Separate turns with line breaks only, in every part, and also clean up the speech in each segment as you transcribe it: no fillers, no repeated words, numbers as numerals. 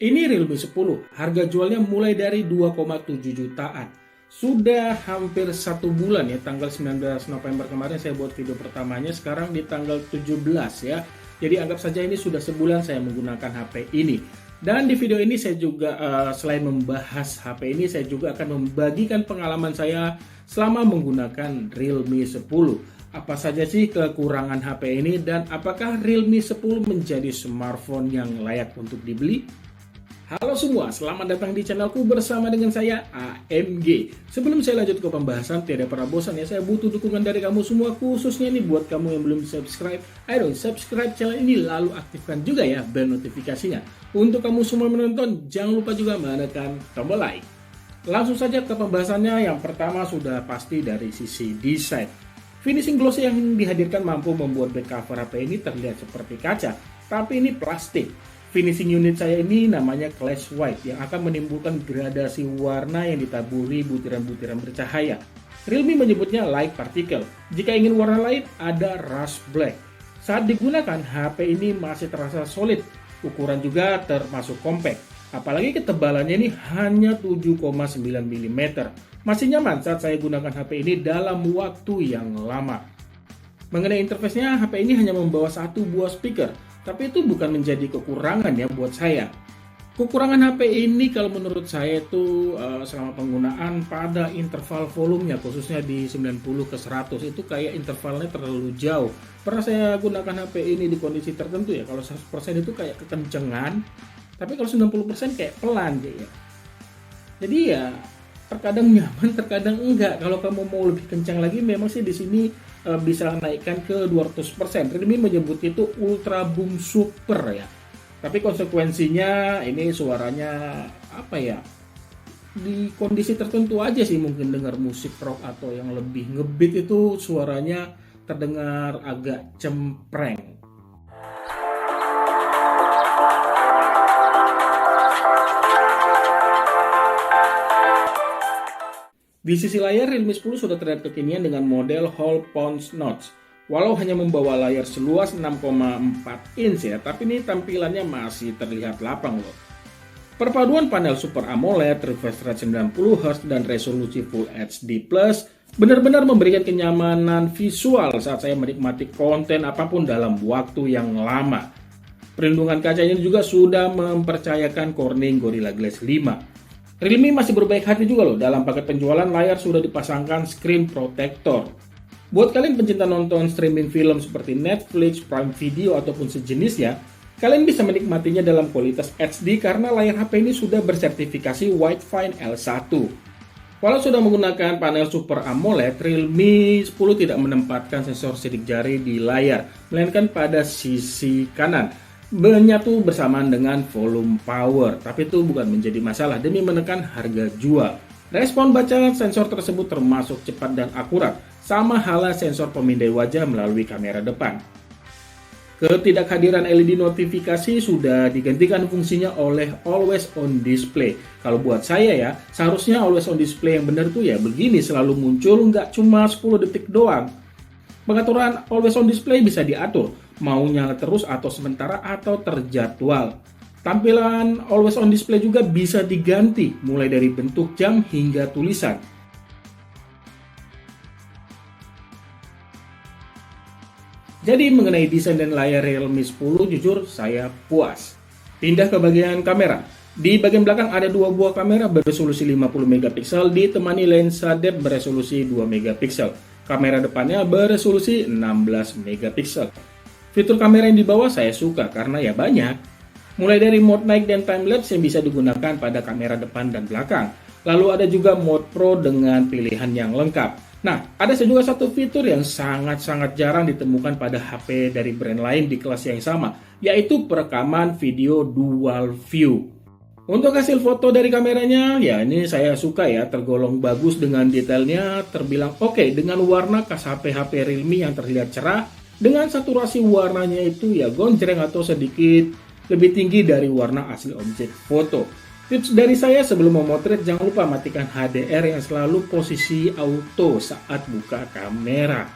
Ini Realme 10, harga jualnya mulai dari 2,7 jutaan. Sudah hampir 1 bulan ya, tanggal 19 November kemarin saya buat video pertamanya, sekarang di tanggal 17 ya. Jadi anggap saja ini sudah sebulan saya menggunakan HP ini. Dan di video ini saya juga selain membahas HP ini, saya juga akan membagikan pengalaman saya selama menggunakan Realme 10. Apa saja sih kekurangan HP ini dan apakah Realme 10 menjadi smartphone yang layak untuk dibeli? Halo semua, selamat datang di channelku bersama dengan saya AMG. Sebelum saya lanjut ke pembahasan, tiada pernah bosan ya, saya butuh dukungan dari kamu semua, khususnya nih buat kamu yang belum subscribe. Ayo dong subscribe channel ini, lalu aktifkan juga ya bel notifikasinya. Untuk kamu semua menonton, jangan lupa juga menekan tombol like. Langsung saja ke pembahasannya. Yang pertama sudah pasti dari sisi desain. Finishing gloss yang dihadirkan mampu membuat back cover HP ini terlihat seperti kaca, tapi ini plastik. Finishing unit saya ini namanya Clash White yang akan menimbulkan gradasi warna yang ditaburi butiran-butiran bercahaya. Realme menyebutnya light particle. Jika ingin warna lain, ada Rust Black. Saat digunakan, HP ini masih terasa solid. Ukuran juga termasuk compact. Apalagi ketebalannya ini hanya 7,9 mm. Masih nyaman saat saya gunakan HP ini dalam waktu yang lama. Mengenai interface-nya, HP ini hanya membawa satu buah speaker, tapi itu bukan menjadi kekurangan ya buat saya. Kekurangan HP ini kalau menurut saya itu selama penggunaan pada interval volumenya, khususnya di 90 ke 100 itu kayak intervalnya terlalu jauh. Pernah saya gunakan HP ini di kondisi tertentu ya, kalau 100% itu kayak kekencengan, tapi kalau 90% kayak pelan ya. Jadi ya terkadang nyaman, terkadang enggak. Kalau kamu mau lebih kencang lagi, memang sih di sini bisa naikkan ke 200%. Redmi menyebut itu Ultra Boom Super ya. Tapi konsekuensinya ini suaranya apa ya? Di kondisi tertentu aja sih mungkin dengar musik rock atau yang lebih ngebeat itu suaranya terdengar agak cempreng. Di sisi layar, Realme 10 sudah terlihat kekinian dengan model Whole Punch Notch. Walau hanya membawa layar seluas 6,4 inch ya, tapi ini tampilannya masih terlihat lapang loh. Perpaduan panel Super AMOLED, refresh rate 90Hz, dan resolusi Full HD+, benar-benar memberikan kenyamanan visual saat saya menikmati konten apapun dalam waktu yang lama. Perlindungan kacanya juga sudah mempercayakan Corning Gorilla Glass 5. Realme masih berbaik hati juga loh, dalam paket penjualan layar sudah dipasangkan screen protector. Buat kalian pencinta nonton streaming film seperti Netflix, Prime Video, ataupun sejenisnya, kalian bisa menikmatinya dalam kualitas HD karena layar HP ini sudah bersertifikasi Widefine L1. Walau sudah menggunakan panel Super AMOLED, Realme 10 tidak menempatkan sensor sidik jari di layar, melainkan pada sisi kanan, menyatu bersamaan dengan volume power, tapi itu bukan menjadi masalah demi menekan harga jual. Respon baca sensor tersebut termasuk cepat dan akurat, sama halnya sensor pemindai wajah melalui kamera depan. Ketidakhadiran LED notifikasi sudah digantikan fungsinya oleh Always On Display. Kalau buat saya ya, seharusnya Always On Display yang benar tuh ya begini, selalu muncul, nggak cuma 10 detik doang. Pengaturan Always On Display bisa diatur, mau nyala terus atau sementara atau terjadwal. Tampilan Always On Display juga bisa diganti, mulai dari bentuk jam hingga tulisan. Jadi mengenai desain dan layar Realme 10, jujur saya puas. Pindah ke bagian kamera. Di bagian belakang ada dua buah kamera beresolusi 50 megapiksel ditemani lensa depth beresolusi 2 megapiksel. Kamera depannya beresolusi 16 megapiksel. Fitur kamera yang di bawah saya suka karena ya banyak. Mulai dari mode night dan timelapse yang bisa digunakan pada kamera depan dan belakang. Lalu ada juga mode pro dengan pilihan yang lengkap. Nah, ada juga satu fitur yang sangat-sangat jarang ditemukan pada HP dari brand lain di kelas yang sama, yaitu perekaman video dual view. Untuk hasil foto dari kameranya, ya ini saya suka ya, tergolong bagus dengan detailnya, terbilang oke dengan warna khas HP-HP Realme yang terlihat cerah, dengan saturasi warnanya itu ya gonjreng atau sedikit lebih tinggi dari warna asli objek foto. Tips dari saya sebelum memotret, jangan lupa matikan HDR yang selalu posisi auto saat buka kamera.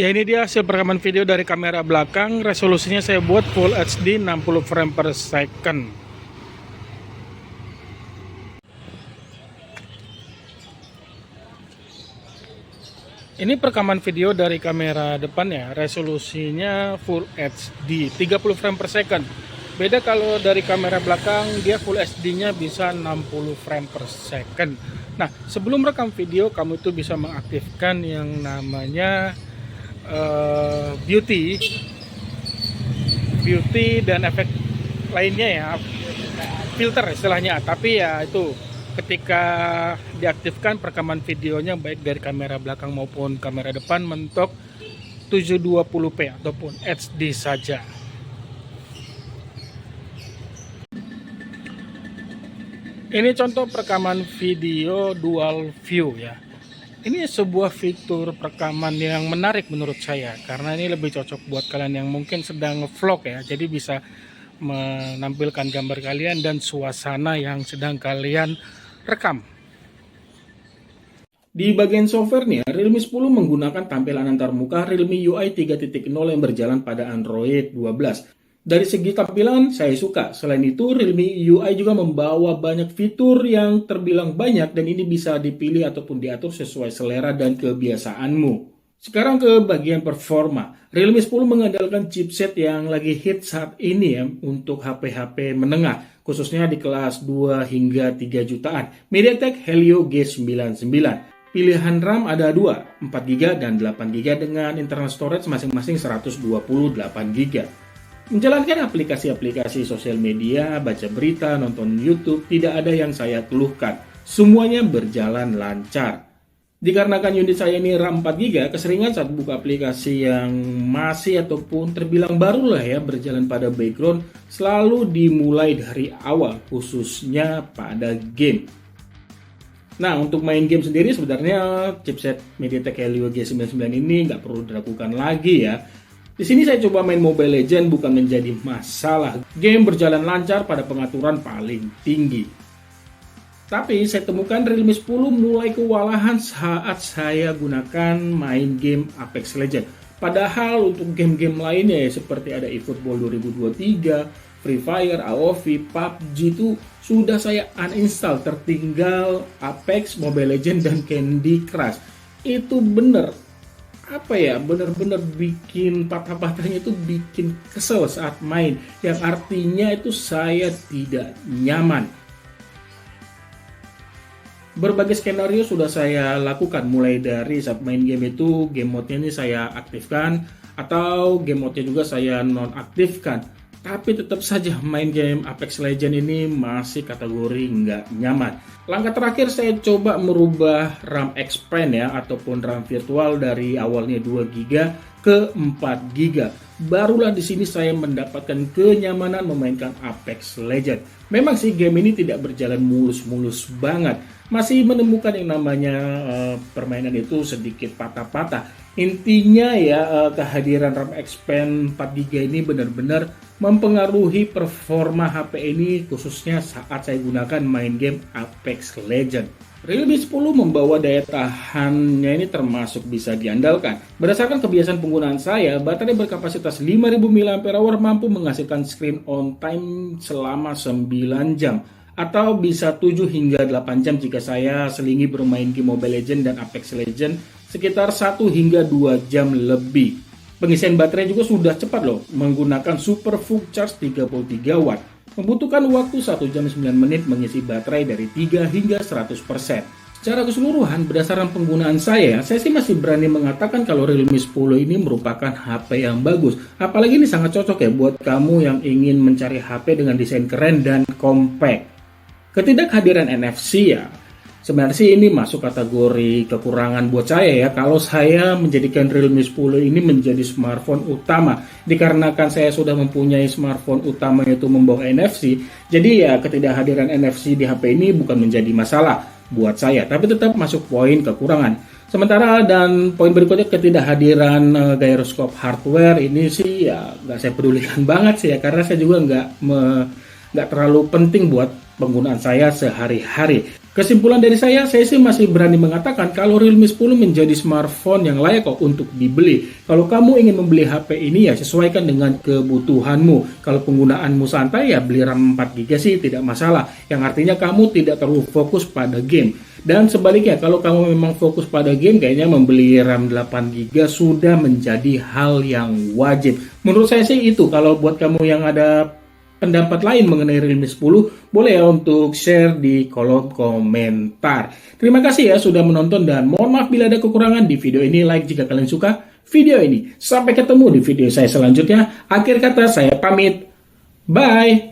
Ya, ini dia hasil perekaman video dari kamera belakang. Resolusinya saya buat Full HD 60 frame per second. Ini perekaman video dari kamera depan ya, resolusinya Full HD 30 frame per second. Beda kalau dari kamera belakang, dia Full HD-nya bisa 60 frame per second. Nah, sebelum rekam video, kamu itu bisa mengaktifkan yang namanya beauty dan efek lainnya ya, filter istilahnya. Tapi ya itu ketika diaktifkan perekaman videonya baik dari kamera belakang maupun kamera depan mentok 720p ataupun HD saja. Ini contoh perekaman video dual view ya. Ini sebuah fitur perekaman yang menarik menurut saya, karena ini lebih cocok buat kalian yang mungkin sedang vlog ya. Jadi bisa menampilkan gambar kalian dan suasana yang sedang kalian rekam. Di bagian software nih, Realme 10 menggunakan tampilan antarmuka Realme UI 3.0 yang berjalan pada Android 12. Dari segi tampilan saya suka. Selain itu, Realme UI juga membawa banyak fitur yang terbilang banyak dan ini bisa dipilih ataupun diatur sesuai selera dan kebiasaanmu. Sekarang ke bagian performa. Realme 10 mengandalkan chipset yang lagi hit saat ini ya untuk HP-HP menengah, khususnya di kelas 2 hingga 3 jutaan. MediaTek Helio G99. Pilihan RAM ada dua, 4GB dan 8GB dengan internal storage masing-masing 128GB. Menjalankan aplikasi-aplikasi sosial media, baca berita, nonton YouTube, tidak ada yang saya keluhkan. Semuanya berjalan lancar. Dikarenakan unit saya ini RAM 4GB, keseringan saat buka aplikasi yang masih ataupun terbilang baru lah ya berjalan pada background, selalu dimulai dari awal, khususnya pada game. Nah, untuk main game sendiri sebenarnya chipset MediaTek Helio G99 ini nggak perlu diragukan lagi ya. Di sini saya coba main Mobile Legends bukan menjadi masalah. Game berjalan lancar pada pengaturan paling tinggi. Tapi saya temukan Realme 10 mulai kewalahan saat saya gunakan main game Apex Legends. Padahal untuk game-game lainnya ya, seperti ada eFootball 2023, Free Fire, AoV, PUBG itu sudah saya uninstall. Tertinggal Apex, Mobile Legends, dan Candy Crush. Itu bener bener-bener bikin patah-patahnya itu bikin kesel saat main, yang artinya itu saya tidak nyaman. Berbagai skenario sudah saya lakukan, mulai dari saat main game itu game mode-nya ini saya aktifkan atau game mode-nya juga saya nonaktifkan, tapi tetap saja main game Apex Legends ini masih kategori nggak nyaman. Langkah terakhir saya coba merubah RAM expand ya ataupun RAM virtual dari awalnya 2GB ke 4GB. Barulah di sini saya mendapatkan kenyamanan memainkan Apex Legends. Memang sih game ini tidak berjalan mulus-mulus banget. Masih menemukan yang namanya permainan itu sedikit patah-patah. Intinya ya kehadiran RAM expand 4GB ini benar-benar mempengaruhi performa HP ini, khususnya saat saya gunakan main game Apex Legends. Realme 10 membawa daya tahannya ini termasuk bisa diandalkan. Berdasarkan kebiasaan penggunaan saya, baterai berkapasitas 5000 mAh mampu menghasilkan screen on time selama 9 jam. Atau bisa 7 hingga 8 jam jika saya selingi bermain game Mobile Legends dan Apex Legends sekitar 1 hingga 2 jam lebih. Pengisian baterai juga sudah cepat loh, menggunakan Super Full Charge 33 Watt. Membutuhkan waktu 1 jam 9 menit mengisi baterai dari 3 hingga 100%. Secara keseluruhan, berdasarkan penggunaan saya sih masih berani mengatakan kalau Realme 10 ini merupakan HP yang bagus. Apalagi ini sangat cocok ya buat kamu yang ingin mencari HP dengan desain keren dan compact. Ketidakhadiran NFC ya, sebenarnya sih ini masuk kategori kekurangan buat saya ya. Kalau saya menjadikan Realme 10 ini menjadi smartphone utama, dikarenakan saya sudah mempunyai smartphone utama yaitu membawa NFC, jadi ya ketidakhadiran NFC di HP ini bukan menjadi masalah buat saya, tapi tetap masuk poin kekurangan. Sementara dan poin berikutnya ketidakhadiran gyroscope hardware ini sih ya nggak saya pedulikan banget sih ya, karena saya juga nggak terlalu penting buat penggunaan saya sehari-hari. Kesimpulan dari saya sih masih berani mengatakan kalau Realme 10 menjadi smartphone yang layak kok untuk dibeli. Kalau kamu ingin membeli HP ini ya sesuaikan dengan kebutuhanmu. Kalau penggunaanmu santai ya beli RAM 4GB sih tidak masalah. Yang artinya kamu tidak terlalu fokus pada game. Dan sebaliknya kalau kamu memang fokus pada game kayaknya membeli RAM 8GB sudah menjadi hal yang wajib. Menurut saya sih itu. Kalau buat kamu yang ada pendapat lain mengenai Realme 10, boleh ya untuk share di kolom komentar. Terima kasih ya sudah menonton dan mohon maaf bila ada kekurangan di video ini. Like jika kalian suka video ini. Sampai ketemu di video saya selanjutnya. Akhir kata saya pamit. Bye.